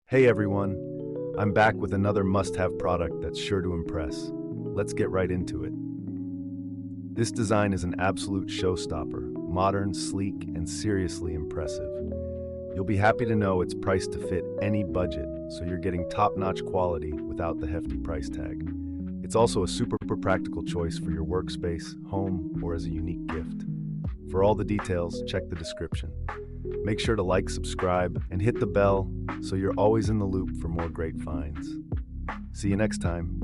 Hey everyone, I'm back with another must-have product that's sure to impress. Let's get right into it. This design is an absolute showstopper, modern, sleek, and seriously impressive. You'll be happy to know it's priced to fit any budget, so you're getting top-notch quality without the hefty price tag. It's also a super practical choice for your workspace, home, or as a unique gift. For all the details, check the description. Make sure to like, subscribe, and hit the bell so you're always in the loop for more great finds. See you next time.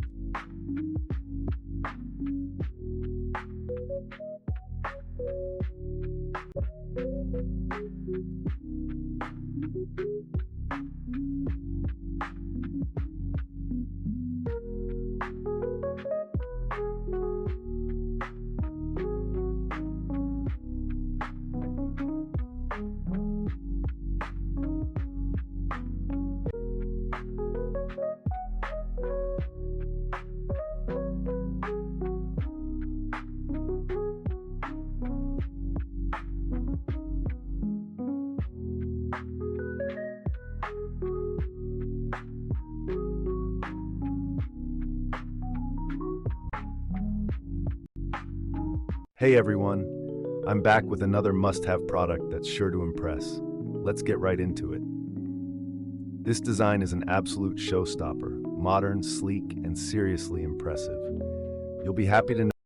Hey everyone, I'm back with another must-have product that's sure to impress. Let's get right into it. This design is an absolute showstopper, modern, sleek, and seriously impressive. You'll be happy to know